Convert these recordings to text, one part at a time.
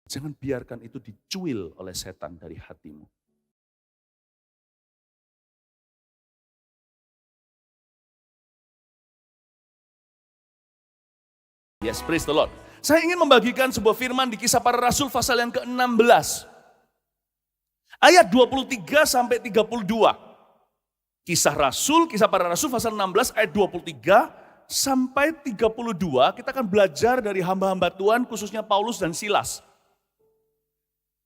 Jangan biarkan itu dicuil oleh setan dari hatimu. Yes, praise the Lord. Saya ingin membagikan sebuah firman di Kisah Para Rasul pasal yang ke-16. Ayat 23 sampai 32. Kisah Para Rasul pasal 16 ayat 23 sampai 32. Kita akan belajar dari hamba-hamba Tuhan khususnya Paulus dan Silas.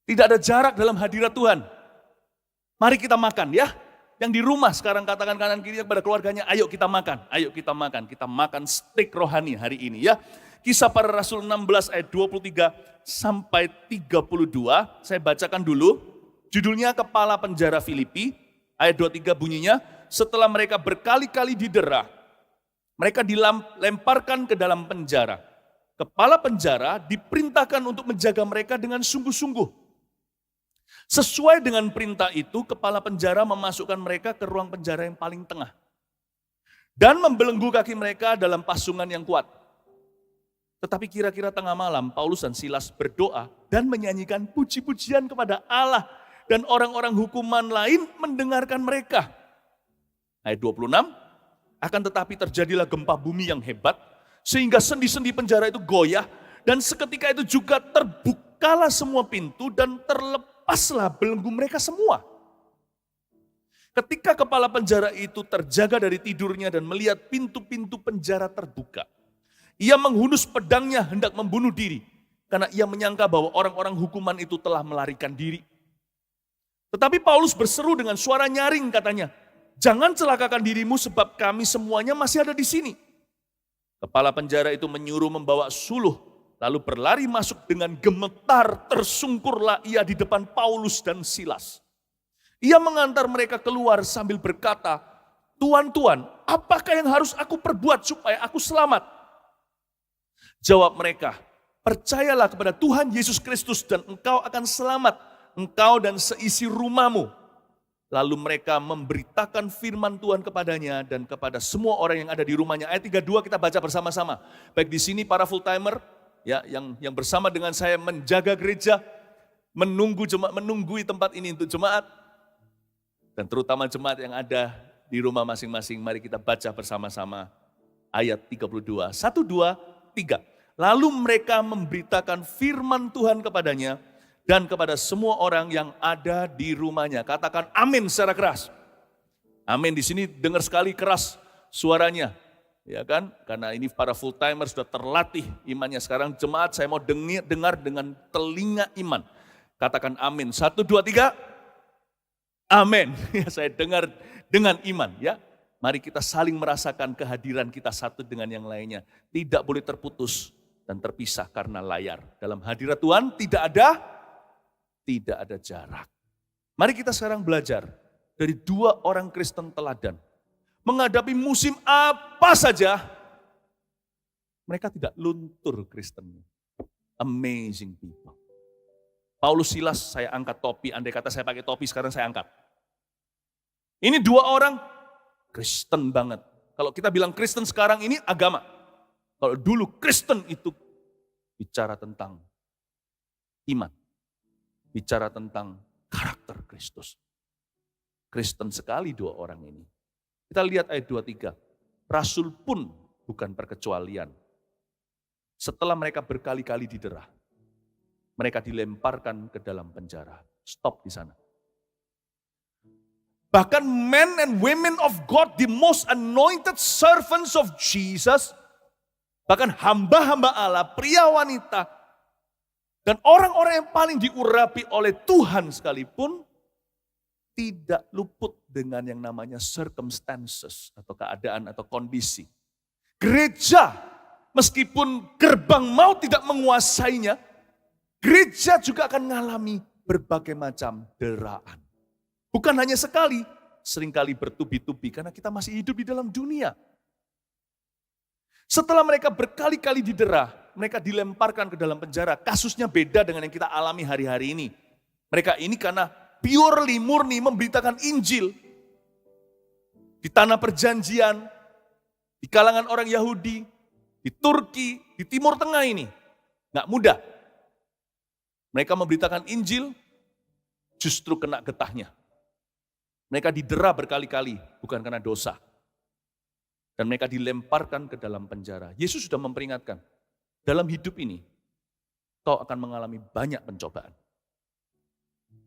Tidak ada jarak dalam hadirat Tuhan. Mari kita makan ya. Yang di rumah sekarang katakan kanan kiri kepada keluarganya, ayo kita makan. Ayo kita makan. Kita makan steak rohani hari ini ya. Kisah Para Rasul 16 ayat 23 sampai 32. Saya bacakan dulu. Judulnya Kepala Penjara Filipi. Ayat 23 bunyinya, setelah mereka berkali-kali didera, mereka dilemparkan ke dalam penjara. Kepala penjara diperintahkan untuk menjaga mereka dengan sungguh-sungguh. Sesuai dengan perintah itu, kepala penjara memasukkan mereka ke ruang penjara yang paling tengah. Dan membelenggu kaki mereka dalam pasungan yang kuat. Tetapi kira-kira tengah malam, Paulus dan Silas berdoa dan menyanyikan puji-pujian kepada Allah. Dan orang-orang hukuman lain mendengarkan mereka. Ayat 26, akan tetapi terjadilah gempa bumi yang hebat, sehingga sendi-sendi penjara itu goyah, dan seketika itu juga terbukalah semua pintu dan terlepaslah belenggu mereka semua. Ketika kepala penjara itu terjaga dari tidurnya dan melihat pintu-pintu penjara terbuka, ia menghunus pedangnya hendak membunuh diri, karena ia menyangka bahwa orang-orang hukuman itu telah melarikan diri. Tetapi Paulus berseru dengan suara nyaring katanya, jangan celakakan dirimu sebab kami semuanya masih ada di sini. Kepala penjara itu menyuruh membawa suluh, lalu berlari masuk dengan gemetar, tersungkurlah ia di depan Paulus dan Silas. Ia mengantar mereka keluar sambil berkata, Tuan, apakah yang harus aku perbuat supaya aku selamat? Jawab mereka, percayalah kepada Tuhan Yesus Kristus dan engkau akan selamat, engkau dan seisi rumahmu. Lalu mereka memberitakan firman Tuhan kepadanya dan kepada semua orang yang ada di rumahnya. Ayat 32 kita baca bersama-sama. Baik di sini para full timer ya yang bersama dengan saya menjaga gereja, menunggui tempat ini untuk jemaat, dan terutama jemaat yang ada di rumah masing-masing. Mari kita baca bersama-sama ayat 32. 1, 2, 3. Lalu mereka memberitakan firman Tuhan kepadanya dan kepada semua orang yang ada di rumahnya. Katakan amin secara keras. Amin, di sini dengar sekali keras suaranya. Ya kan? Karena ini para full timer sudah terlatih imannya. Sekarang jemaat saya mau dengar dengan telinga iman. Katakan amin. 1, 2, 3. Amin. Ya, saya dengar dengan iman ya. Mari kita saling merasakan kehadiran kita satu dengan yang lainnya. Tidak boleh terputus dan terpisah karena layar. Dalam hadirat Tuhan tidak ada jarak. Mari kita sekarang belajar dari 2 orang Kristen teladan. Menghadapi musim apa saja, mereka tidak luntur Kristennya. Amazing people. Paulus Silas saya angkat topi, andai kata saya pakai topi sekarang saya angkat. Ini 2 orang Kristen banget. Kalau kita bilang Kristen sekarang ini agama. Kalau dulu Kristen itu bicara tentang iman. Bicara tentang karakter Kristus. Kristen sekali 2 orang ini. Kita lihat ayat 23. Rasul pun bukan perkecualian. Setelah mereka berkali-kali didera, mereka dilemparkan ke dalam penjara. Stop di sana. Bahkan men and women of God, the most anointed servants of Jesus, bahkan hamba-hamba Allah, pria wanita, dan orang-orang yang paling diurapi oleh Tuhan sekalipun tidak luput dengan yang namanya circumstances atau keadaan atau kondisi. Gereja meskipun gerbang maut tidak menguasainya, gereja juga akan mengalami berbagai macam deraan. Bukan hanya sekali, seringkali bertubi-tubi karena kita masih hidup di dalam dunia. Setelah mereka berkali-kali didera, mereka dilemparkan ke dalam penjara. Kasusnya beda dengan yang kita alami hari-hari ini. Mereka ini karena purely murni memberitakan Injil. Di tanah perjanjian, di kalangan orang Yahudi, di Turki, di Timur Tengah ini. Nggak mudah. Mereka memberitakan Injil, justru kena getahnya. Mereka didera berkali-kali, bukan karena dosa. Dan mereka dilemparkan ke dalam penjara. Yesus sudah memperingatkan, dalam hidup ini, kau akan mengalami banyak pencobaan.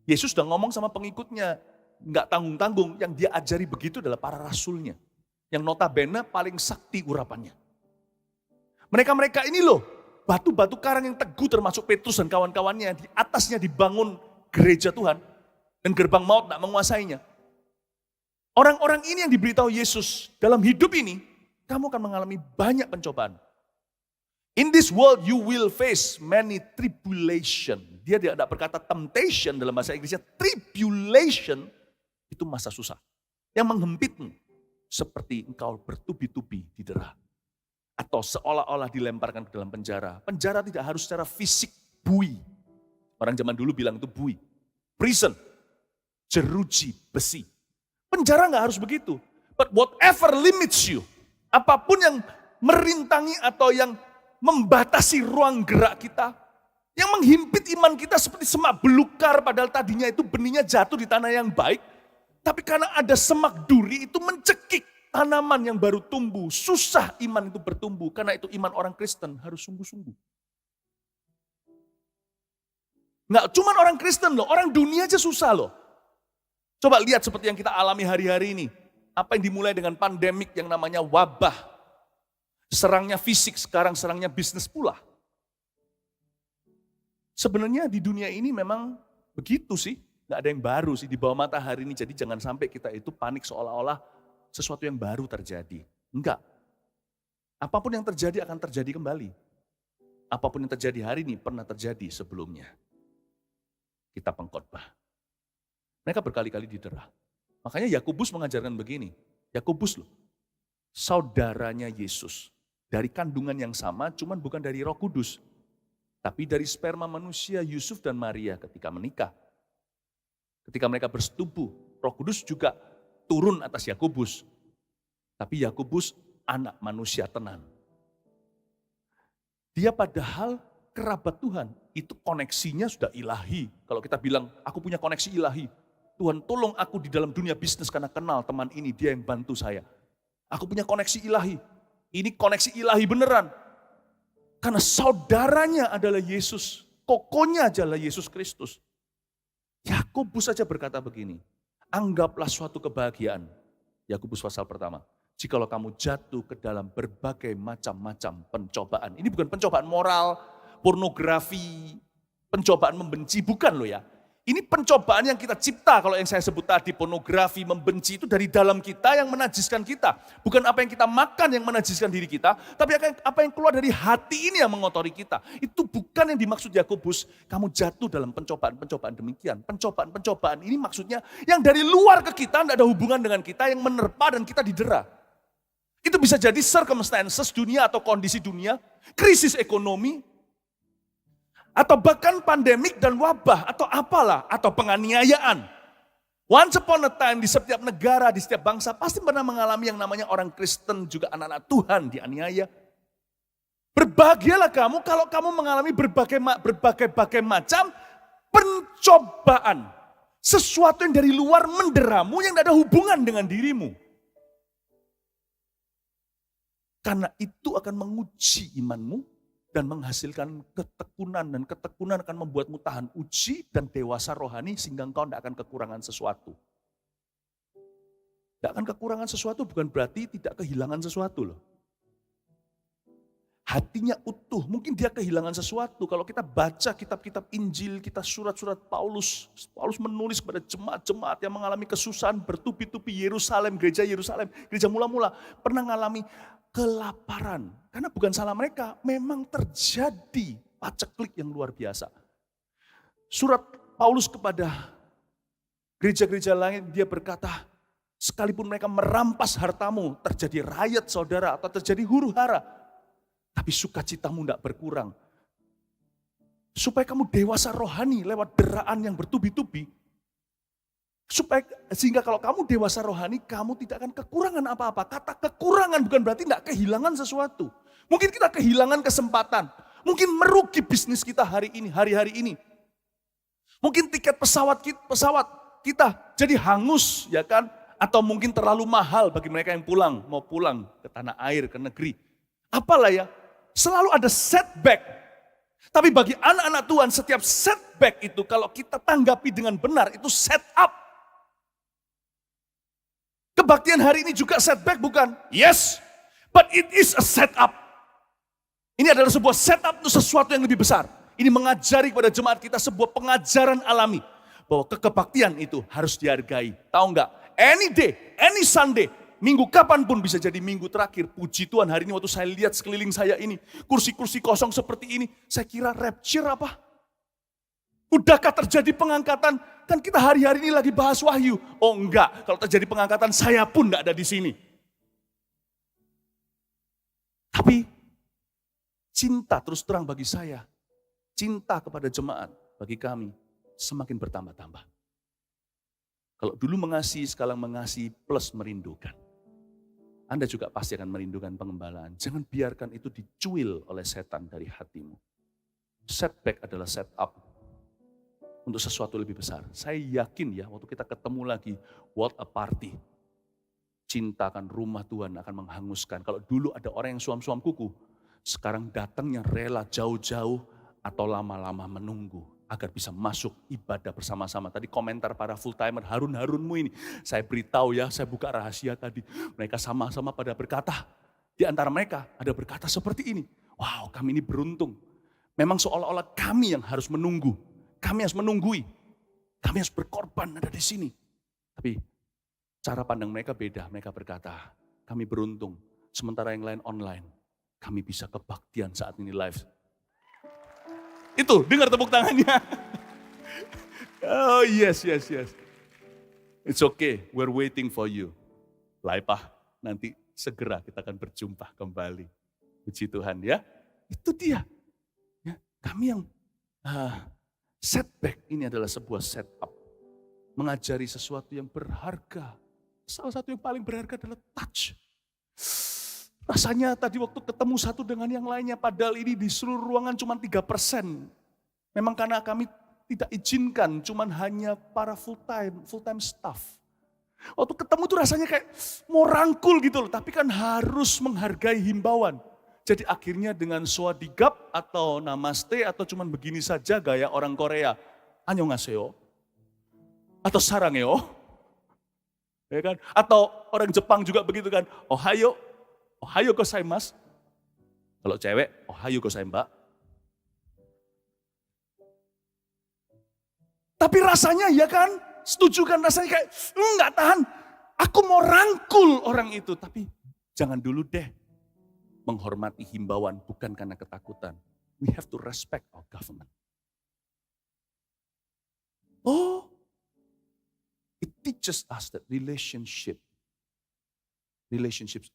Yesus sudah ngomong sama pengikutnya, nggak tanggung-tanggung, yang dia ajari begitu adalah para rasulnya. Yang notabene paling sakti urapannya. Mereka-mereka ini loh, batu-batu karang yang teguh termasuk Petrus dan kawan-kawannya, di atasnya dibangun gereja Tuhan, dan gerbang maut tak menguasainya. Orang-orang ini yang diberitahu Yesus, dalam hidup ini, kamu akan mengalami banyak pencobaan. In this world you will face many tribulation. Dia tidak berkata temptation dalam bahasa Inggrisnya, tribulation itu masa susah. Yang menghempitmu, seperti engkau bertubi-tubi didera. Atau seolah-olah dilemparkan ke dalam penjara. Penjara tidak harus secara fisik bui. Orang zaman dulu bilang itu bui. Prison, jeruji besi. Penjara nggak harus begitu. But whatever limits you, apapun yang merintangi atau yang membatasi ruang gerak kita, yang menghimpit iman kita seperti semak belukar padahal tadinya itu benihnya jatuh di tanah yang baik, tapi karena ada semak duri itu mencekik tanaman yang baru tumbuh. Susah iman itu bertumbuh, karena itu iman orang Kristen harus sungguh-sungguh. Nggak cuma orang Kristen loh, orang dunia aja susah loh. Coba lihat seperti yang kita alami hari-hari ini. Apa yang dimulai dengan pandemik yang namanya wabah. Serangnya fisik, sekarang serangnya bisnis pula. Sebenarnya di dunia ini memang begitu sih. Gak ada yang baru sih di bawah matahari ini. Jadi jangan sampai kita itu panik seolah-olah sesuatu yang baru terjadi. Enggak. Apapun yang terjadi akan terjadi kembali. Apapun yang terjadi hari ini pernah terjadi sebelumnya. Kita pengkhotbah. Mereka berkali-kali didera. Makanya Yakobus mengajarkan begini. Yakobus loh, saudaranya Yesus. Dari kandungan yang sama, cuman bukan dari Roh Kudus. Tapi dari sperma manusia Yusuf dan Maria ketika menikah. Ketika mereka bersetubuh, Roh Kudus juga turun atas Yakobus. Tapi Yakobus anak manusia tenan. Dia padahal kerabat Tuhan, itu koneksinya sudah ilahi. Kalau kita bilang, aku punya koneksi ilahi. Tuhan tolong aku di dalam dunia bisnis karena kenal teman ini, dia yang bantu saya. Aku punya koneksi ilahi. Ini koneksi ilahi beneran. Karena saudaranya adalah Yesus. Kokonya adalah Yesus Kristus. Yakobus saja berkata begini, anggaplah suatu kebahagiaan. Yakobus pasal pertama. Jikalau kamu jatuh ke dalam berbagai macam-macam pencobaan. Ini bukan pencobaan moral, pornografi, pencobaan membenci, bukan loh ya. Ini pencobaan yang kita cipta, kalau yang saya sebut tadi pornografi, membenci itu dari dalam kita yang menajiskan kita. Bukan apa yang kita makan yang menajiskan diri kita, tapi apa yang keluar dari hati ini yang mengotori kita. Itu bukan yang dimaksud Yakobus, kamu jatuh dalam pencobaan-pencobaan demikian. Pencobaan-pencobaan ini maksudnya yang dari luar ke kita, tidak ada hubungan dengan kita, yang menerpa dan kita didera. Itu bisa jadi circumstances dunia atau kondisi dunia, krisis ekonomi, atau bahkan pandemik dan wabah, atau apalah, atau penganiayaan. Once upon a time di setiap negara, di setiap bangsa pasti pernah mengalami yang namanya orang Kristen, juga anak-anak Tuhan dianiaya. Berbahagialah kamu kalau kamu mengalami berbagai macam pencobaan. Sesuatu yang dari luar menderamu yang tidak ada hubungan dengan dirimu. Karena itu akan menguji imanmu dan menghasilkan ketekunan. Dan ketekunan akan membuatmu tahan uji dan dewasa rohani sehingga engkau tidak akan kekurangan sesuatu. Tidak akan kekurangan sesuatu bukan berarti tidak kehilangan sesuatu loh. Hatinya utuh, mungkin dia kehilangan sesuatu. Kalau kita baca kitab-kitab Injil, kita surat-surat Paulus menulis kepada jemaat-jemaat yang mengalami kesusahan bertubi-tubi Yerusalem, gereja mula-mula pernah mengalami kelaparan. Karena bukan salah mereka, memang terjadi paceklik yang luar biasa. Surat Paulus kepada gereja-gereja lain, dia berkata, sekalipun mereka merampas hartamu, terjadi riot saudara, atau terjadi huru-hara, tapi sukacitamu tidak berkurang. Supaya kamu dewasa rohani lewat deraan yang bertubi-tubi, sehingga kalau kamu dewasa rohani, kamu tidak akan kekurangan apa-apa. Kata kekurangan bukan berarti tidak kehilangan sesuatu. Mungkin kita kehilangan kesempatan. Mungkin merugi bisnis kita hari-hari ini. Mungkin tiket pesawat kita jadi hangus, ya kan? Atau mungkin terlalu mahal bagi mereka yang mau pulang ke tanah air, ke negeri. Apalah ya, selalu ada setback. Tapi bagi anak-anak Tuhan, setiap setback itu kalau kita tanggapi dengan benar, itu set up. Kebaktian hari ini juga setback bukan? Yes, but it is a setup. Ini adalah sebuah setup untuk sesuatu yang lebih besar. Ini mengajari kepada jemaat kita sebuah pengajaran alami. Bahwa kebaktian itu harus dihargai. Tahu enggak? Any day, any Sunday, minggu kapanpun bisa jadi minggu terakhir. Puji Tuhan hari ini waktu saya lihat sekeliling saya ini, kursi-kursi kosong seperti ini, saya kira rapture apa? Udahkah terjadi pengangkatan? Kan kita hari-hari ini lagi bahas wahyu. Oh enggak, kalau terjadi pengangkatan saya pun enggak ada di sini. Tapi cinta terus terang bagi saya, cinta kepada jemaat bagi kami semakin bertambah-tambah. Kalau dulu mengasihi, sekarang mengasihi plus merindukan. Anda juga pasti akan merindukan pengembalaan. Jangan biarkan itu dicuil oleh setan dari hatimu. Setback adalah setup untuk sesuatu lebih besar. Saya yakin ya, waktu kita ketemu lagi, what a party. Cinta akan rumah Tuhan akan menghanguskan. Kalau dulu ada orang yang suam-suam kuku, sekarang datangnya rela jauh-jauh atau lama-lama menunggu agar bisa masuk ibadah bersama-sama. Tadi komentar para full timer, Harun-Harunmu ini. Saya beritahu ya, saya buka rahasia tadi. Mereka sama-sama pada berkata, di antara mereka ada berkata seperti ini. Wow, kami ini beruntung. Memang seolah-olah kami yang harus menunggu. Kami harus menunggui. Kami harus berkorban ada di sini. Tapi cara pandang mereka beda. Mereka berkata, kami beruntung. Sementara yang lain online. Kami bisa kebaktian saat ini live. Itu, dengar tepuk tangannya. Oh yes. It's okay, we're waiting for you. Laipah, nanti segera kita akan berjumpa kembali. Puji Tuhan ya. Itu dia. Ya, kami yang setback ini adalah sebuah setup. Mengajari sesuatu yang berharga. Salah satu yang paling berharga adalah touch. Rasanya tadi waktu ketemu satu dengan yang lainnya, padahal ini di seluruh ruangan cuma 3%. Memang karena kami tidak izinkan, cuma hanya para full time staff. Waktu ketemu tuh rasanya kayak mau rangkul gitu loh, tapi kan harus menghargai himbauan. Jadi akhirnya dengan swadigap atau namaste atau cuma begini saja gaya orang Korea. Annyeonghaseyo. Atau sarangeo. Ya kan? Atau orang Jepang juga begitu kan. Ohayo gozaimasu. Kalau cewek, ohayo gozaimba. Tapi rasanya ya kan, setuju kan rasanya kayak, enggak tahan. Aku mau rangkul orang itu. Tapi jangan dulu deh. Menghormati himbauan bukan karena ketakutan. We have to respect our government. Oh, it teaches us that relationships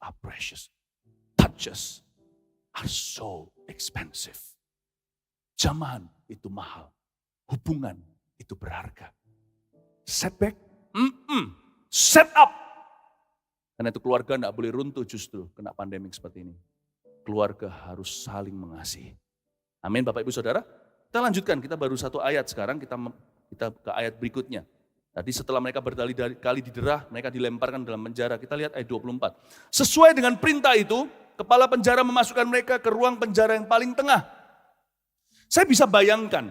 are precious. Touches are so expensive. Zaman itu mahal. Hubungan itu berharga. Setback? Set up. Karena itu keluarga tidak boleh runtuh justru kena pandemik seperti ini. Keluarga harus saling mengasihi. Amin Bapak Ibu Saudara. Kita lanjutkan, kita baru satu ayat sekarang, kita ke ayat berikutnya. Tadi setelah mereka berkali-kali diderah, mereka dilemparkan dalam penjara. Kita lihat ayat 24. Sesuai dengan perintah itu, kepala penjara memasukkan mereka ke ruang penjara yang paling tengah. Saya bisa bayangkan,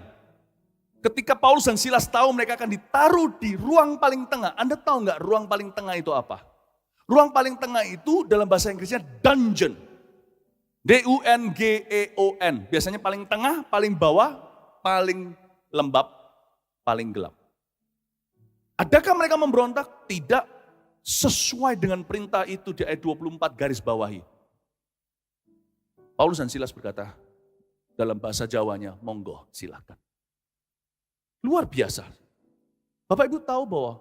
ketika Paulus dan Silas tahu mereka akan ditaruh di ruang paling tengah. Anda tahu nggak ruang paling tengah itu apa? Ruang paling tengah itu dalam bahasa Inggrisnya dungeon. D-U-N-G-E-O-N. Biasanya paling tengah, paling bawah, paling lembab, paling gelap. Adakah mereka memberontak? Tidak. Sesuai dengan perintah itu di ayat 24 garis bawahi. Paulus dan Silas berkata, dalam bahasa Jawanya, monggo silakan. Luar biasa. Bapak Ibu tahu bahwa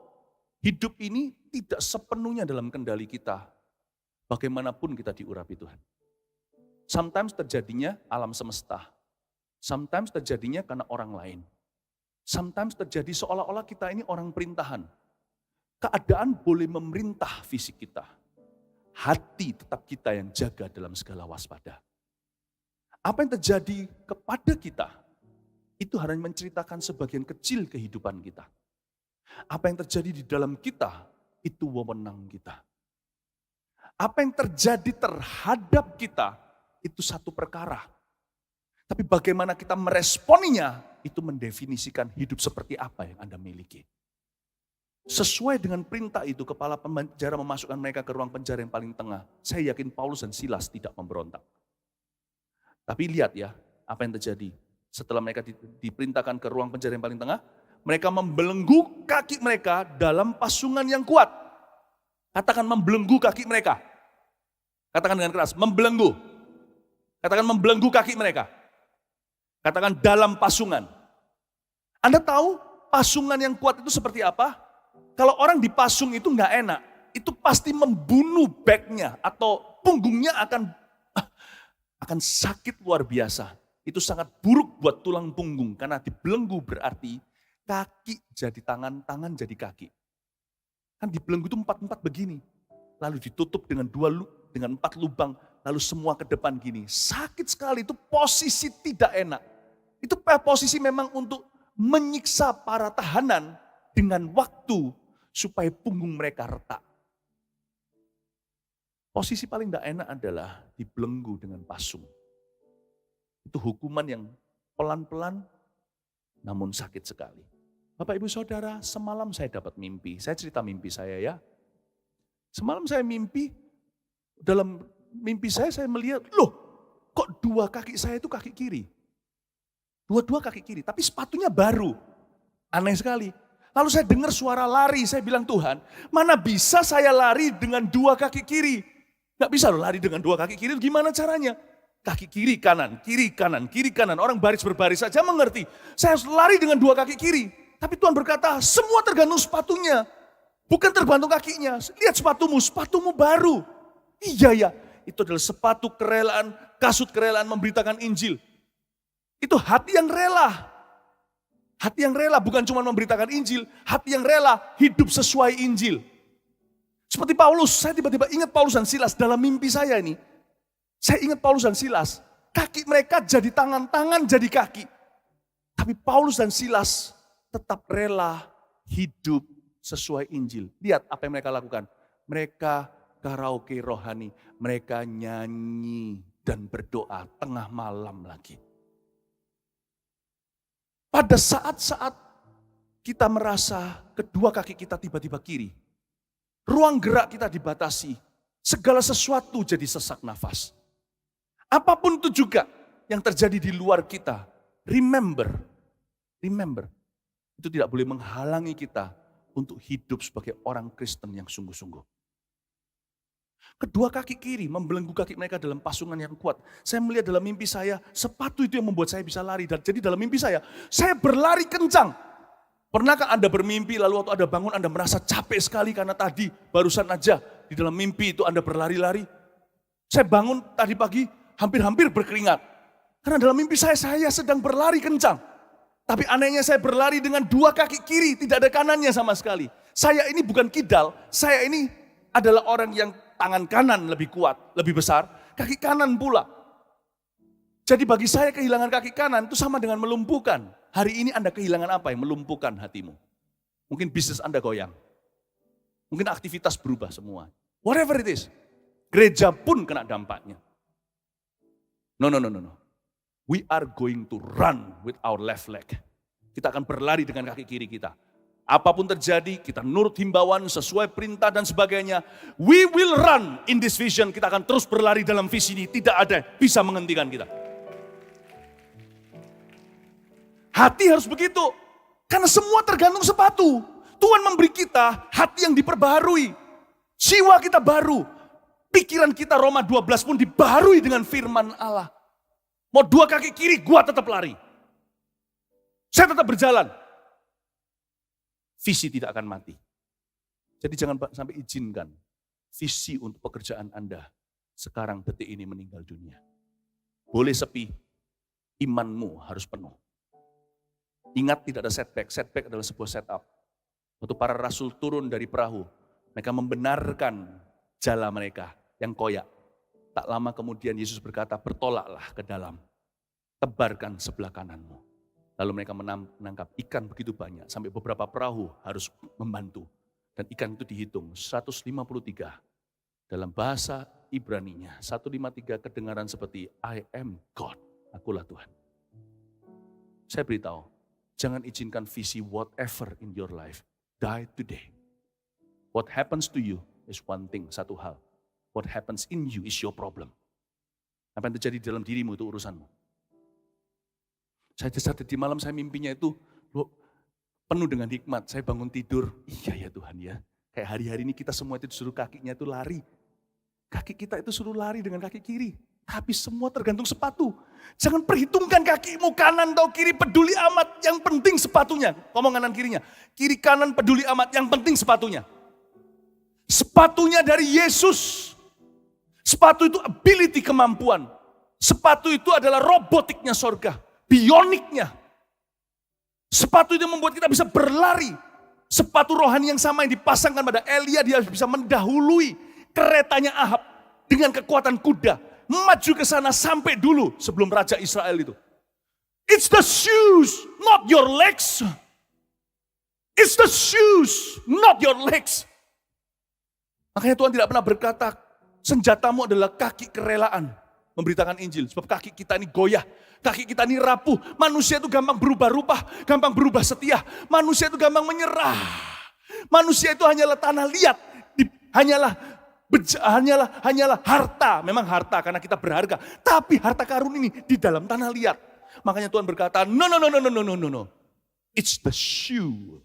hidup ini tidak sepenuhnya dalam kendali kita. Bagaimanapun kita diurapi Tuhan. Sometimes terjadinya alam semesta. Sometimes terjadinya karena orang lain. Sometimes terjadi seolah-olah kita ini orang perintahan. Keadaan boleh memerintah fisik kita. Hati tetap kita yang jaga dalam segala waspada. Apa yang terjadi kepada kita Itu hanya menceritakan sebagian kecil kehidupan kita. Apa yang terjadi di dalam kita, itu wewenang kita. Apa yang terjadi terhadap kita, itu satu perkara. Tapi bagaimana kita meresponinya, itu mendefinisikan hidup seperti apa yang Anda miliki. Sesuai dengan perintah itu, kepala penjara memasukkan mereka ke ruang penjara yang paling tengah. Saya yakin Paulus dan Silas tidak memberontak. Tapi lihat ya, apa yang terjadi. Setelah mereka diperintahkan ke ruang penjara yang paling tengah, mereka membelenggu kaki mereka dalam pasungan yang kuat. Katakan membelenggu kaki mereka. Katakan dengan keras, membelenggu. Katakan membelenggu kaki mereka. Katakan dalam pasungan. Anda tahu pasungan yang kuat itu seperti apa? Kalau orang dipasung itu nggak enak, itu pasti membunuh backnya atau punggungnya akan sakit luar biasa. Itu sangat buruk buat tulang punggung karena dibelenggu berarti kaki jadi tangan, tangan jadi kaki. Kan dibelenggu itu 4 begini, lalu ditutup dengan 4 lubang, lalu semua ke depan gini. Sakit sekali, itu posisi tidak enak. Itu posisi memang untuk menyiksa para tahanan dengan waktu supaya punggung mereka retak. Posisi paling tidak enak adalah dibelenggu dengan pasung. Itu hukuman yang pelan-pelan namun sakit sekali. Bapak Ibu Saudara, semalam saya dapat mimpi. Saya cerita mimpi saya ya. Semalam saya mimpi, dalam mimpi saya melihat, loh kok 2 kaki saya itu kaki kiri. Dua kaki kiri, tapi sepatunya baru. Aneh sekali. Lalu saya dengar suara lari, saya bilang Tuhan, mana bisa saya lari dengan 2 kaki kiri? Gak bisa loh lari dengan 2 kaki kiri, gimana caranya? Kaki kiri kanan, kiri kanan, kiri kanan. Orang baris berbaris saja mengerti. Saya harus lari dengan 2 kaki kiri. Tapi Tuhan berkata, semua tergantung sepatunya. Bukan tergantung kakinya. Lihat sepatumu baru. Iya ya, itu adalah sepatu kerelaan, kasut kerelaan memberitakan Injil. Itu hati yang rela. Hati yang rela bukan cuma memberitakan Injil, hati yang rela hidup sesuai Injil. Seperti Paulus, saya tiba-tiba ingat Paulus dan Silas dalam mimpi saya ini. Saya ingat Paulus dan Silas, kaki mereka jadi tangan, tangan jadi kaki. Tapi Paulus dan Silas tetap rela hidup sesuai Injil. Lihat apa yang mereka lakukan. Mereka karaoke rohani, mereka nyanyi dan berdoa tengah malam lagi. Pada saat-saat kita merasa kedua kaki kita tiba-tiba kiri, ruang gerak kita dibatasi, segala sesuatu jadi sesak nafas. Apapun itu juga yang terjadi di luar kita, remember, itu tidak boleh menghalangi kita untuk hidup sebagai orang Kristen yang sungguh-sungguh. Kedua kaki kiri membelenggu kaki mereka dalam pasungan yang kuat. Saya melihat dalam mimpi saya, sepatu itu yang membuat saya bisa lari. Dan jadi dalam mimpi saya berlari kencang. Pernahkah Anda bermimpi lalu waktu Anda bangun Anda merasa capek sekali karena tadi barusan aja di dalam mimpi itu Anda berlari-lari. Saya bangun tadi pagi hampir-hampir berkeringat. Karena dalam mimpi saya sedang berlari kencang. Tapi anehnya saya berlari dengan 2 kaki kiri, tidak ada kanannya sama sekali. Saya ini bukan kidal, saya ini adalah orang yang tangan kanan lebih kuat, lebih besar, kaki kanan pula. Jadi bagi saya kehilangan kaki kanan itu sama dengan melumpuhkan. Hari ini Anda kehilangan apa yang melumpuhkan hatimu? Mungkin bisnis Anda goyang. Mungkin aktivitas berubah semua. Whatever it is. Gereja pun kena dampaknya. No. We are going to run with our left leg. Kita akan berlari dengan kaki kiri kita. Apapun terjadi, kita nurut himbauan sesuai perintah dan sebagainya. We will run in this vision. Kita akan terus berlari dalam visi ini. Tidak ada bisa menghentikan kita. Hati harus begitu. Karena semua tergantung sepatu. Tuhan memberi kita hati yang diperbaharui. Jiwa kita baru. Pikiran kita Roma 12 pun dibaharui dengan firman Allah. Mau 2 kaki kiri, gua tetap lari. Saya tetap berjalan. Visi tidak akan mati. Jadi jangan sampai izinkan visi untuk pekerjaan Anda sekarang detik ini meninggal dunia. Boleh sepi, imanmu harus penuh. Ingat tidak ada setback, setback adalah sebuah setup. Waktu para rasul turun dari perahu, mereka membenarkan jala mereka yang koyak. Tak lama kemudian Yesus berkata, bertolaklah ke dalam, tebarkan sebelah kananmu. Lalu mereka menangkap ikan begitu banyak, sampai beberapa perahu harus membantu. Dan ikan itu dihitung, 153. Dalam bahasa Ibraninya, 153 kedengaran seperti I am God, akulah Tuhan. Saya beritahu, jangan izinkan visi whatever in your life die today. What happens to you is one thing, satu hal. What happens in you is your problem. Apa yang terjadi di dalam dirimu itu urusanmu. Saya di malam saya mimpinya itu penuh dengan hikmat. Saya bangun tidur, iya ya Tuhan ya. Kayak hari-hari ini kita semua itu disuruh kakinya itu lari. Kaki kita itu suruh lari dengan kaki kiri. Tapi semua tergantung sepatu. Jangan perhitungkan kakimu kanan atau kiri, peduli amat. Yang penting sepatunya. Ngomong kanan kirinya. Kiri kanan peduli amat, yang penting sepatunya. Sepatunya dari Yesus. Sepatu itu ability, kemampuan. Sepatu itu adalah robotiknya sorga. Bioniknya. Sepatu itu membuat kita bisa berlari. Sepatu rohani yang sama yang dipasangkan pada Elia, dia bisa mendahului keretanya Ahab dengan kekuatan kuda. Maju ke sana sampai dulu sebelum Raja Israel itu. It's the shoes, not your legs. It's the shoes, not your legs. Makanya Tuhan tidak pernah berkata, senjatamu adalah kaki kerelaan. Memberitakan Injil, sebab kaki kita ini goyah, kaki kita ini rapuh. Manusia itu gampang berubah-ubah, gampang berubah setia. Manusia itu gampang menyerah. Manusia itu hanyalah tanah liat, hanyalah harta. Memang harta karena kita berharga, tapi harta karun ini di dalam tanah liat. Makanya Tuhan berkata, no. It's the shoe.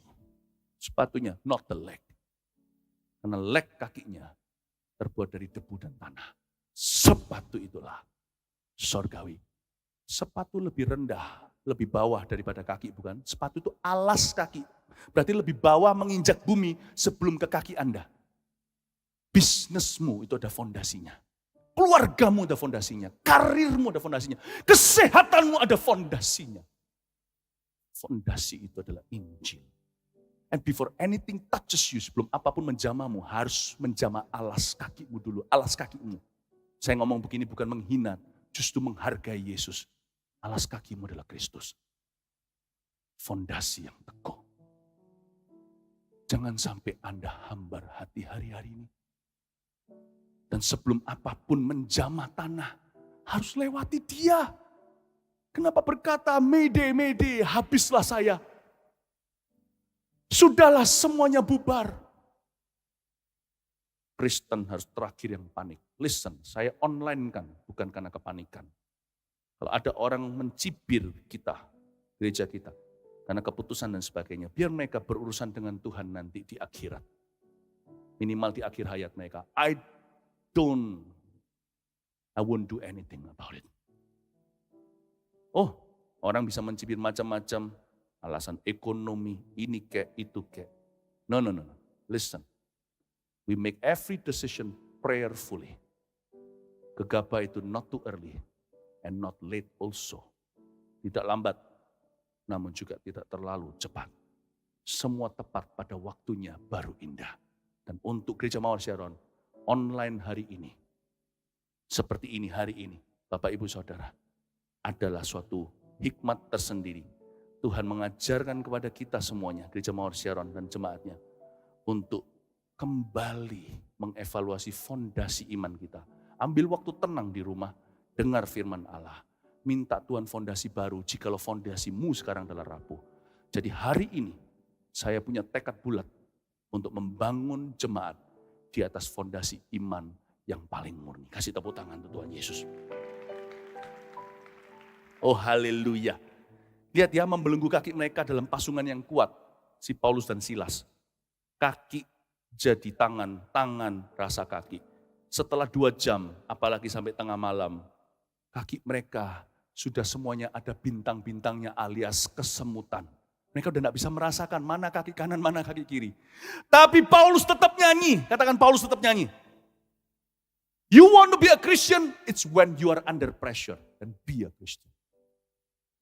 Sepatunya, not the leg. Karena leg kakinya terbuat dari debu dan tanah. Sepatu itulah sorgawi. Sepatu lebih rendah, lebih bawah daripada kaki, bukan? Sepatu itu alas kaki. Berarti lebih bawah menginjak bumi sebelum ke kaki Anda. Bisnismu itu ada fondasinya. Keluargamu ada fondasinya. Karirmu ada fondasinya. Kesehatanmu ada fondasinya. Fondasi itu adalah Injil. And before anything touches you, sebelum apapun menjamamu, harus menjama alas kakimu dulu. Alas kakimu. Saya ngomong begini bukan menghina, justru menghargai Yesus. Alas kakimu adalah Kristus. Fondasi yang teguh. Jangan sampai Anda hambar hati hari-hari ini. Dan sebelum apapun menjamah tanah, harus lewati Dia. Kenapa berkata, Mede, habislah saya. Sudahlah semuanya bubar. Kristen harus terakhir yang panik. Listen, saya online kan, bukan karena kepanikan. Kalau ada orang mencibir kita, gereja kita, karena keputusan dan sebagainya, biar mereka berurusan dengan Tuhan nanti di akhirat. Minimal di akhir hayat mereka. I won't do anything about it. Oh, orang bisa mencibir macam-macam, alasan ekonomi, ini kek, itu kek. No. Listen. We make every decision prayerfully. Gegabah itu not too early and not late also. Tidak lambat, namun juga tidak terlalu cepat. Semua tepat pada waktunya baru indah. Dan untuk Gereja Mawar Sharon, online hari ini, seperti ini hari ini, Bapak Ibu Saudara, adalah suatu hikmat tersendiri. Tuhan mengajarkan kepada kita semuanya, Gereja Mawar Sharon dan jemaatnya, untuk kembali mengevaluasi fondasi iman kita. Ambil waktu tenang di rumah, dengar firman Allah. Minta Tuhan fondasi baru jikalau fondasimu sekarang adalah rapuh. Jadi hari ini saya punya tekad bulat untuk membangun jemaat di atas fondasi iman yang paling murni. Kasih tepuk tangan untuk Tuhan Yesus. Oh haleluya. Lihat ya, membelenggu kaki mereka dalam pasungan yang kuat. Si Paulus dan Silas. Kaki jadi tangan, tangan rasa kaki. Setelah 2 jam, apalagi sampai tengah malam, kaki mereka sudah semuanya ada bintang-bintangnya alias kesemutan. Mereka udah gak bisa merasakan mana kaki kanan, mana kaki kiri. Tapi Paulus tetap nyanyi, katakan Paulus tetap nyanyi. You want to be a Christian, it's when you are under pressure. And be a Christian.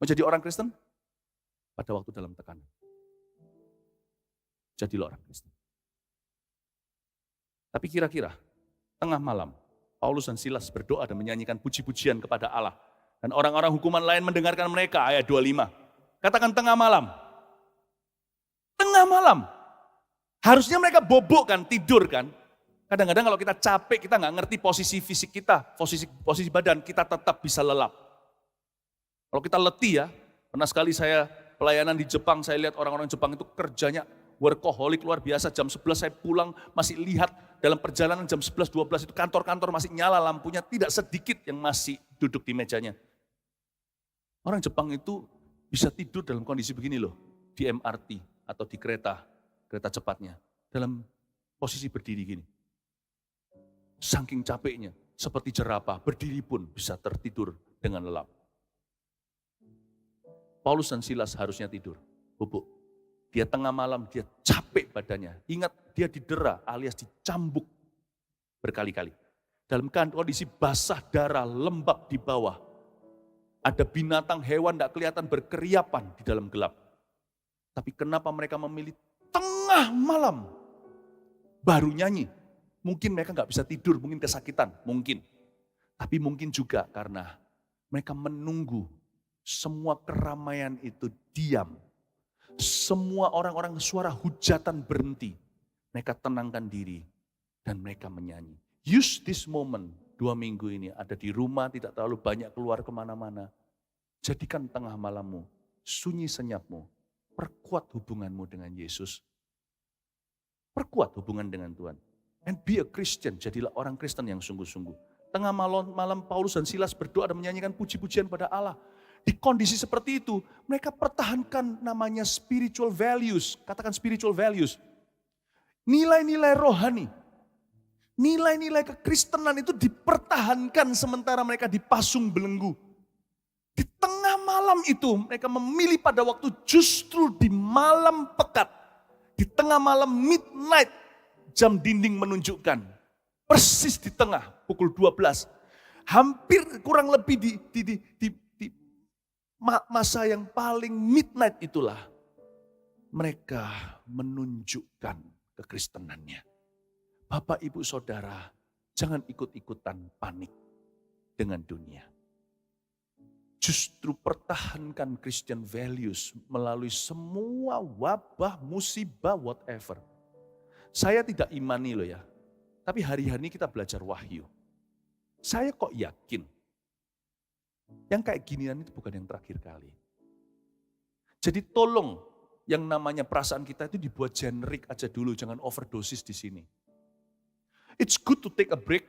Mau jadi orang Kristen? Pada waktu dalam tekanan. Jadilah orang Kristen. Tapi kira-kira tengah malam, Paulus dan Silas berdoa dan menyanyikan puji-pujian kepada Allah. Dan orang-orang hukuman lain mendengarkan mereka, ayat 25. Katakan tengah malam. Tengah malam. Harusnya mereka bobok kan, tidur kan. Kadang-kadang kalau kita capek, kita nggak ngerti posisi fisik kita, posisi badan, kita tetap bisa lelap. Kalau kita letih ya, pernah sekali saya pelayanan di Jepang, saya lihat orang-orang Jepang itu kerjanya workaholic luar biasa. Jam 11 saya pulang, masih lihat dalam perjalanan jam 11-12 itu kantor-kantor masih nyala lampunya, tidak sedikit yang masih duduk di mejanya. Orang Jepang itu bisa tidur dalam kondisi begini loh, di MRT atau di kereta cepatnya, dalam posisi berdiri gini. Saking capeknya, seperti jerapah, berdiri pun bisa tertidur dengan lelap. Paulus dan Silas harusnya tidur, bubuk. Dia tengah malam, dia capek badannya. Ingat, dia didera alias dicambuk berkali-kali. Dalam kondisi basah darah, lembab di bawah. Ada binatang, hewan tidak kelihatan berkeriapan di dalam gelap. Tapi kenapa mereka memilih tengah malam baru nyanyi? Mungkin mereka nggak bisa tidur, mungkin kesakitan, mungkin. Tapi mungkin juga karena mereka menunggu semua keramaian itu diam. Semua orang-orang suara hujatan berhenti. Mereka tenangkan diri dan mereka menyanyi. Use this moment, 2 minggu ini ada di rumah, tidak terlalu banyak keluar kemana-mana. Jadikan tengah malammu, sunyi senyapmu, perkuat hubunganmu dengan Yesus. Perkuat hubungan dengan Tuhan. And be a Christian, jadilah orang Kristen yang sungguh-sungguh. Tengah malam Paulus dan Silas berdoa dan menyanyikan puji-pujian pada Allah. Di kondisi seperti itu, mereka pertahankan namanya spiritual values. Katakan spiritual values. Nilai-nilai rohani. Nilai-nilai kekristenan itu dipertahankan sementara mereka dipasung belenggu. Di tengah malam itu mereka memilih pada waktu justru di malam pekat. Di tengah malam midnight, jam dinding menunjukkan. Persis di tengah, pukul 12. Hampir kurang lebih di masa yang paling midnight itulah. Mereka menunjukkan kekristenannya. Bapak, Ibu, Saudara, jangan ikut-ikutan panik dengan dunia. Justru pertahankan Christian values melalui semua wabah, musibah, whatever. Saya tidak imani loh ya, tapi hari-hari ini kita belajar wahyu. Saya kok yakin, yang kayak ginian itu bukan yang terakhir kali. Jadi tolong yang namanya perasaan kita itu dibuat generik aja dulu, jangan overdosis di sini. It's good to take a break.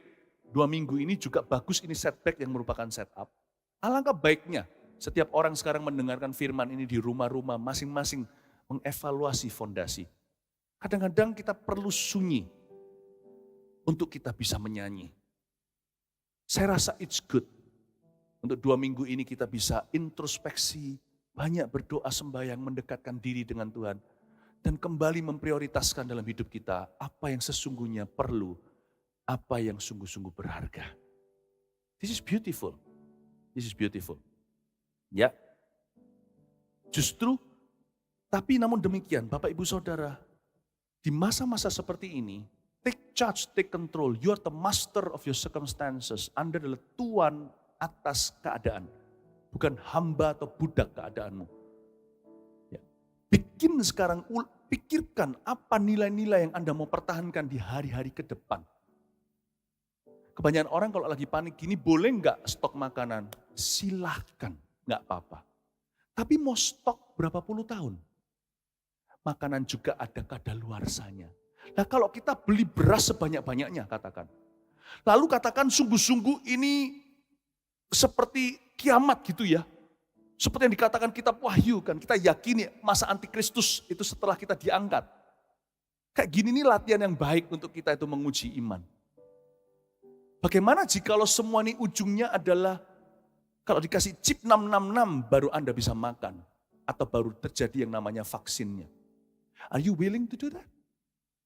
2 minggu ini juga bagus, ini setback yang merupakan setup. Alangkah baiknya setiap orang sekarang mendengarkan firman ini di rumah-rumah masing-masing mengevaluasi fondasi. Kadang-kadang kita perlu sunyi untuk kita bisa menyanyi. Saya rasa it's good. Untuk 2 minggu ini kita bisa introspeksi, banyak berdoa sembahyang, mendekatkan diri dengan Tuhan. Dan kembali memprioritaskan dalam hidup kita apa yang sesungguhnya perlu, apa yang sungguh-sungguh berharga. This is beautiful. This is beautiful. Ya. Justru, tapi namun demikian Bapak Ibu Saudara, di masa-masa seperti ini, take charge, take control. You are the master of your circumstances. Anda adalah tuan atas keadaan. Bukan hamba atau budak keadaanmu. Ya. Pikirkan apa nilai-nilai yang Anda mau pertahankan di hari-hari ke depan. Kebanyakan orang kalau lagi panik gini, boleh nggak stok makanan? Silahkan, nggak apa-apa. Tapi mau stok berapa puluh tahun? Makanan juga ada kadaluarsanya. Nah kalau kita beli beras sebanyak-banyaknya katakan. Lalu katakan sungguh-sungguh ini seperti kiamat gitu ya. Seperti yang dikatakan kitab Wahyu kan. Kita yakini masa antikristus itu setelah kita diangkat. Kayak gini nih latihan yang baik untuk kita itu menguji iman. Bagaimana jikalau semua ini ujungnya adalah kalau dikasih chip 666 baru Anda bisa makan. Atau baru terjadi yang namanya vaksinnya. Are you willing to do that?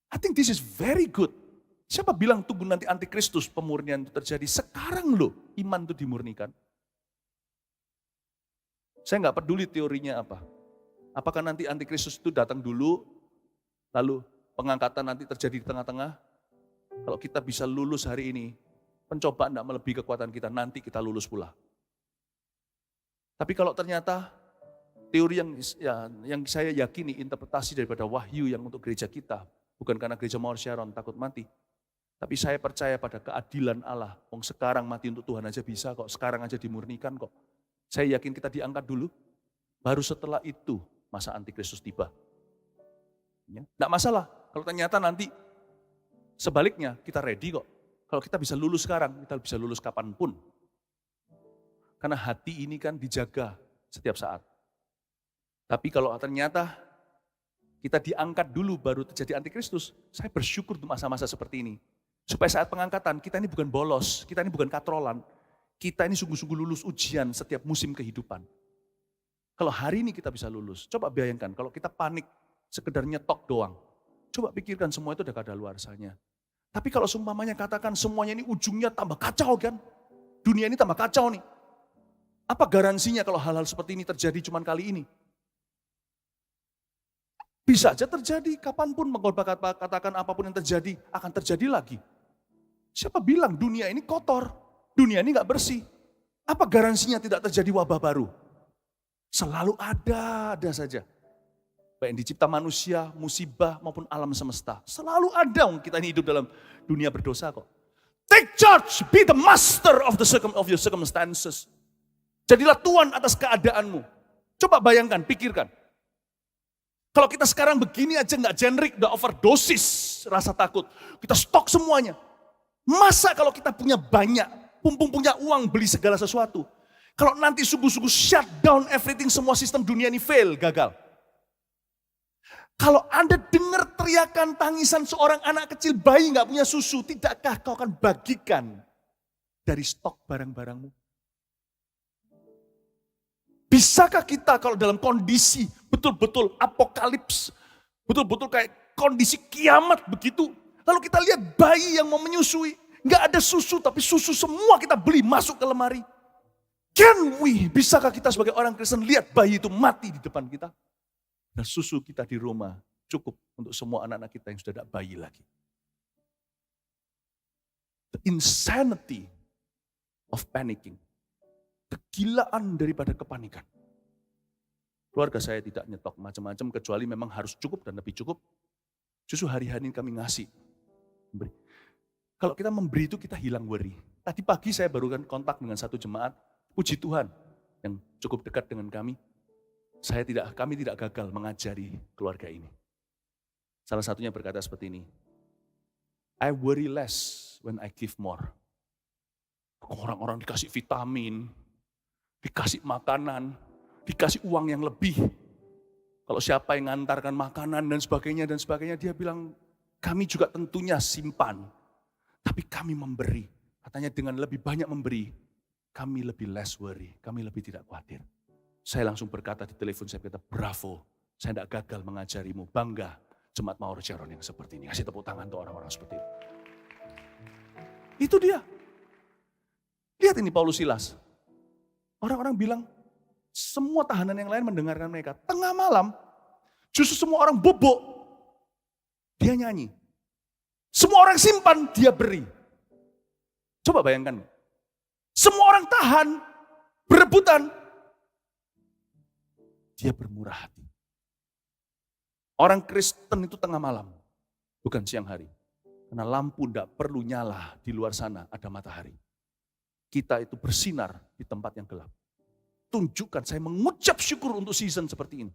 I think this is very good. Siapa bilang tunggu nanti antikristus pemurnian itu terjadi? Sekarang loh iman itu dimurnikan. Saya nggak peduli teorinya apa. Apakah nanti antikristus itu datang dulu, lalu pengangkatan nanti terjadi di tengah-tengah? Kalau kita bisa lulus hari ini, pencobaan tidak melebihi kekuatan kita, nanti kita lulus pula. Tapi kalau ternyata teori yang saya yakini interpretasi daripada wahyu yang untuk gereja kita. Bukan karena gereja Mawar Sharon takut mati. Tapi saya percaya pada keadilan Allah. Sekarang mati untuk Tuhan aja bisa kok, sekarang aja dimurnikan kok. Saya yakin kita diangkat dulu, baru setelah itu masa antikristus tiba. Ya, enggak masalah, kalau ternyata nanti sebaliknya kita ready kok. Kalau kita bisa lulus sekarang, kita bisa lulus kapanpun. Karena hati ini kan dijaga setiap saat. Tapi kalau ternyata kita diangkat dulu baru terjadi antikristus, saya bersyukur untuk masa-masa seperti ini. Supaya saat pengangkatan kita ini bukan bolos, kita ini bukan katrolan. Kita ini sungguh-sungguh lulus ujian setiap musim kehidupan. Kalau hari ini kita bisa lulus, coba bayangkan kalau kita panik sekedar nyetok doang. Coba pikirkan semua itu udah kadaluarsanya. Tapi kalau seumpamanya katakan semuanya ini ujungnya tambah kacau kan. Dunia ini tambah kacau nih. Apa garansinya kalau hal-hal seperti ini terjadi cuma kali ini? Bisa aja terjadi, kapanpun katakan apapun yang terjadi, akan terjadi lagi. Siapa bilang dunia ini kotor, dunia ini gak bersih? Apa garansinya tidak terjadi wabah baru? Selalu ada saja. Baik yang dicipta manusia, musibah maupun alam semesta. Selalu ada, kita ini hidup dalam dunia berdosa kok. Take charge, be the master of your circumstances. Jadilah Tuhan atas keadaanmu. Coba bayangkan, pikirkan. Kalau kita sekarang begini aja nggak generik, udah overdosis rasa takut. Kita stok semuanya. Masa kalau kita punya banyak, punya uang beli segala sesuatu. Kalau nanti sungguh-sungguh shut down everything, semua sistem dunia ini fail, gagal. Kalau Anda dengar teriakan tangisan seorang anak kecil bayi nggak punya susu, tidakkah kau akan bagikan dari stok barang-barangmu? Bisakah kita kalau dalam kondisi betul-betul apokalips, betul-betul kayak kondisi kiamat begitu, lalu kita lihat bayi yang mau menyusui, nggak ada susu tapi susu semua kita beli masuk ke lemari. Bisakah kita sebagai orang Kristen lihat bayi itu mati di depan kita? Dan susu kita di rumah cukup untuk semua anak-anak kita yang sudah tidak bayi lagi. The insanity of panicking. Kegilaan daripada kepanikan. Keluarga saya tidak nyetok macam-macam kecuali memang harus cukup dan lebih cukup. Justru hari-hari ini kami ngasih. Memberi. Kalau kita memberi itu kita hilang worry. Tadi pagi saya baru kontak dengan satu jemaat, puji Tuhan yang cukup dekat dengan kami. Kami tidak gagal mengajari keluarga ini. Salah satunya berkata seperti ini, I worry less when I give more. Orang-orang dikasih vitamin, dikasih makanan, dikasih uang yang lebih. Kalau siapa yang ngantarkan makanan dan sebagainya, dia bilang, kami juga tentunya simpan. Tapi kami memberi. Katanya dengan lebih banyak memberi, kami lebih less worry, kami lebih tidak khawatir. Saya langsung berkata di telepon, saya berkata, bravo, saya tidak gagal mengajarimu, bangga Jemaat Mawar Sharon yang seperti ini. Kasih tepuk tangan untuk orang-orang seperti itu. Itu dia. Lihat ini Paulus Silas. Orang-orang bilang, semua tahanan yang lain mendengarkan mereka. Tengah malam, justru semua orang bobok. Dia nyanyi. Semua orang simpan, dia beri. Coba bayangkan. Semua orang tahan, berebutan. Dia bermurah hati. Orang Kristen itu tengah malam, bukan siang hari. Karena lampu tidak perlu nyala di luar sana, ada matahari. Kita itu bersinar di tempat yang gelap. Tunjukkan, saya mengucap syukur untuk season seperti ini.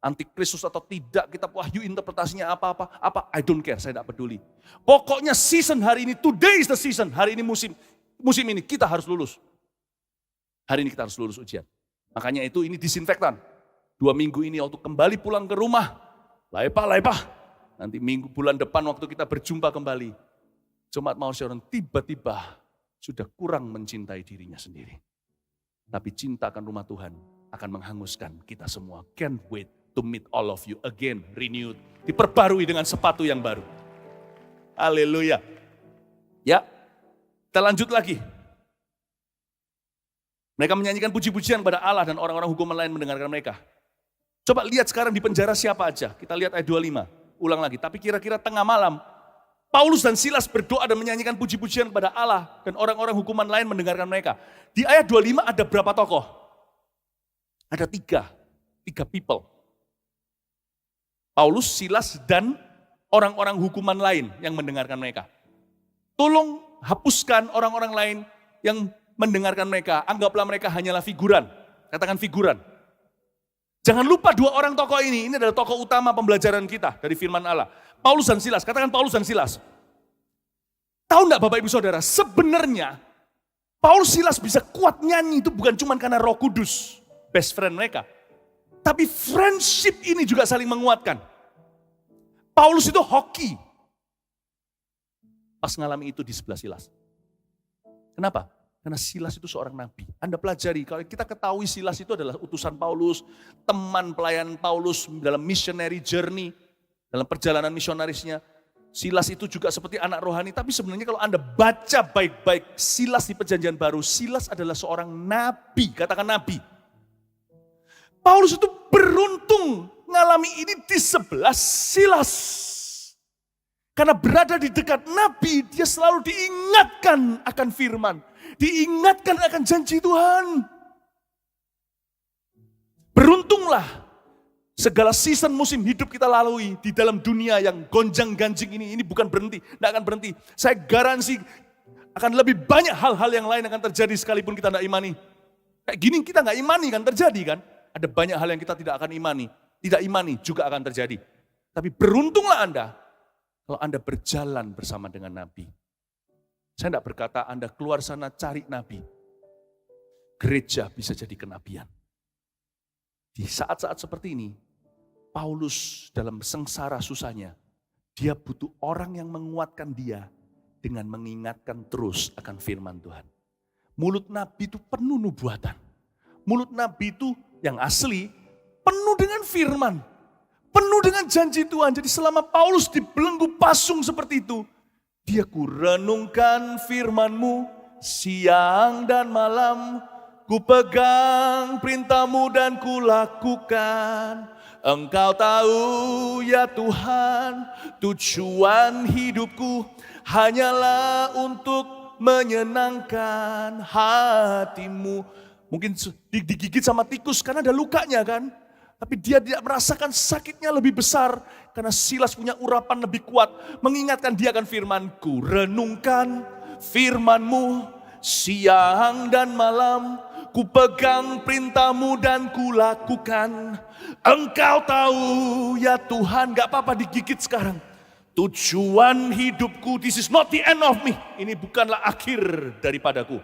Antikristus atau tidak, kita wahyu interpretasinya apa, I don't care, saya tidak peduli. Pokoknya season hari ini, today is the season, hari ini musim ini kita harus lulus. Hari ini kita harus lulus ujian. Makanya itu ini disinfektan. 2 minggu ini waktu kembali pulang ke rumah, laipah. Nanti bulan depan waktu kita berjumpa kembali, Jemaat Mawar Sharon tiba-tiba sudah kurang mencintai dirinya sendiri. Tapi cinta akan rumah Tuhan akan menghanguskan kita semua. Can't wait to meet all of you again, renewed, diperbarui dengan sepatu yang baru. Haleluya. Ya, kita lanjut lagi. Mereka menyanyikan puji-pujian kepada Allah dan orang-orang hukuman lain mendengarkan mereka. Coba lihat sekarang di penjara siapa aja. Kita lihat ayat 25. Ulang lagi. Tapi kira-kira tengah malam, Paulus dan Silas berdoa dan menyanyikan puji-pujian kepada Allah dan orang-orang hukuman lain mendengarkan mereka. Di ayat 25 ada berapa tokoh? Ada 3. 3 people. Paulus, Silas, dan orang-orang hukuman lain yang mendengarkan mereka. Tolong hapuskan orang-orang lain yang mendengarkan mereka. Anggaplah mereka hanyalah figuran. Katakan figuran. Jangan lupa 2 orang tokoh ini adalah tokoh utama pembelajaran kita dari firman Allah. Paulus dan Silas, katakan Paulus dan Silas. Tahu enggak Bapak Ibu Saudara, sebenarnya Paulus Silas bisa kuat nyanyi itu bukan cuma karena Roh Kudus, best friend mereka. Tapi friendship ini juga saling menguatkan. Paulus itu hoki. Pas ngalami itu di sebelah Silas. Kenapa? Karena Silas itu seorang nabi. Anda pelajari, kalau kita ketahui Silas itu adalah utusan Paulus, teman pelayan Paulus dalam missionary journey, dalam perjalanan misionarisnya. Silas itu juga seperti anak rohani, tapi sebenarnya kalau Anda baca baik-baik Silas di Perjanjian Baru, Silas adalah seorang nabi, katakan nabi. Paulus itu beruntung ngalami ini di sebelah Silas. Karena berada di dekat nabi, dia selalu diingatkan akan firman. Diingatkan akan janji Tuhan. Beruntunglah segala season musim hidup kita lalui di dalam dunia yang gonjang-ganjing ini bukan berhenti, tidak akan berhenti. Saya garansi akan lebih banyak hal-hal yang lain akan terjadi sekalipun kita tidak imani. Kayak gini kita nggak imani kan terjadi kan? Ada banyak hal yang kita tidak akan imani. Tidak imani juga akan terjadi. Tapi beruntunglah Anda kalau Anda berjalan bersama dengan Nabi. Saya tidak berkata Anda keluar sana cari Nabi. Gereja bisa jadi kenabian. Di saat-saat seperti ini, Paulus dalam sengsara susahnya, dia butuh orang yang menguatkan dia dengan mengingatkan terus akan firman Tuhan. Mulut Nabi itu penuh nubuatan. Mulut Nabi itu yang asli penuh dengan firman. Penuh dengan janji Tuhan. Jadi selama Paulus dibelenggu pasung seperti itu, dia kurenungkan firman-Mu siang dan malam. Ku pegang perintah-Mu dan ku lakukan. Engkau tahu ya Tuhan, tujuan hidupku hanyalah untuk menyenangkan hati-Mu. Mungkin digigit sama tikus karena ada lukanya kan. Tapi dia tidak merasakan sakitnya lebih besar. Karena Silas punya urapan lebih kuat. Mengingatkan dia akan firman-Ku. Renungkan firman-Mu siang dan malam. Ku pegang perintah-Mu dan ku lakukan. Engkau tahu ya Tuhan, gak apa-apa digigit sekarang. Tujuan hidupku, this is not the end of me. Ini bukanlah akhir daripadaku.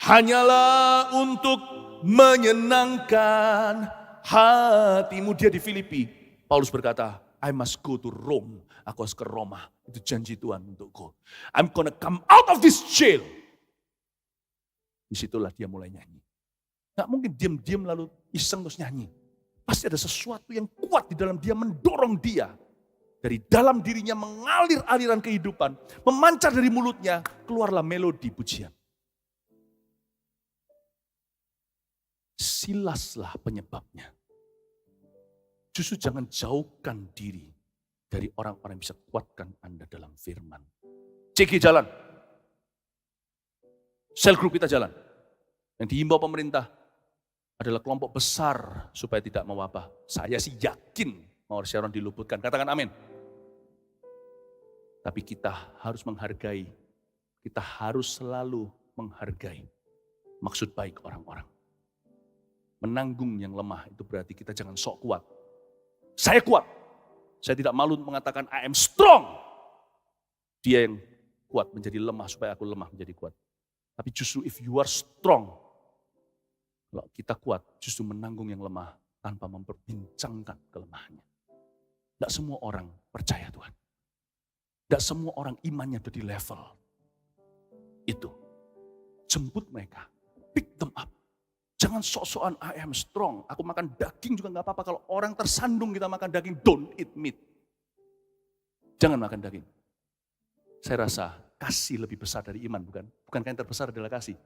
Hanyalah untuk menyenangkan hati-Mu. Dia di Filipi. Paulus berkata, I must go to Rome. Aku harus ke Roma. Itu janji Tuhan untukku. I'm gonna come out of this jail. Disitulah dia mulai nyanyi. Gak mungkin diam-diam lalu iseng terus nyanyi. Pasti ada sesuatu yang kuat di dalam dia mendorong dia. Dari dalam dirinya mengalir aliran kehidupan. Memancar dari mulutnya, keluarlah melodi pujian. Silaslah penyebabnya. Justru jangan jauhkan diri dari orang-orang yang bisa kuatkan Anda dalam firman. CG jalan. Sel group kita jalan. Yang dihimbau pemerintah adalah kelompok besar supaya tidak mewabah. Saya sih yakin Mawar Sharon diluputkan. Katakan amin. Tapi kita harus menghargai. Kita harus selalu menghargai maksud baik orang-orang. Menanggung yang lemah itu berarti kita jangan sok kuat. Saya kuat. Saya tidak malu mengatakan I am strong. Dia yang kuat menjadi lemah supaya aku lemah menjadi kuat. Tapi justru if you are strong, kalau kita kuat justru menanggung yang lemah tanpa memperbincangkan kelemahannya. Tidak semua orang percaya Tuhan. Tidak semua orang imannya ada di level itu. Jemput mereka, pick them up. Jangan sok-sokan I am strong. Aku makan daging juga gak apa-apa. Kalau orang tersandung kita makan daging, don't eat meat. Jangan makan daging. Saya rasa kasih lebih besar dari iman, bukan? Bukankah yang terbesar adalah kasih?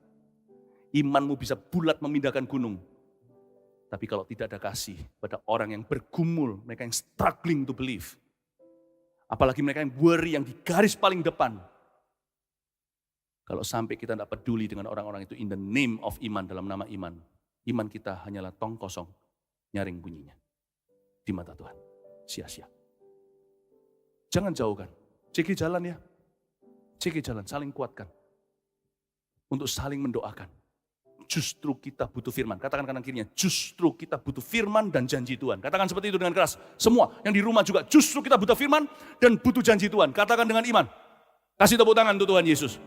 Imanmu bisa bulat memindahkan gunung. Tapi kalau tidak ada kasih pada orang yang bergumul, mereka yang struggling to believe. Apalagi mereka yang worry, yang di garis paling depan. Kalau sampai kita tidak peduli dengan orang-orang itu in the name of iman, dalam nama iman. Iman kita hanyalah tong kosong. nyaring bunyinya. Di mata Tuhan, sia-sia. Jangan jauhkan, ceki jalan ya. Ceki jalan, saling kuatkan. Untuk saling mendoakan. Justru kita butuh firman. Katakan kanan kirinya, justru kita butuh firman dan janji Tuhan. Katakan seperti itu dengan keras. Semua yang di rumah juga, justru kita butuh firman dan butuh janji Tuhan. Katakan dengan iman. Kasih tepuk tangan untuk Tuhan Yesus.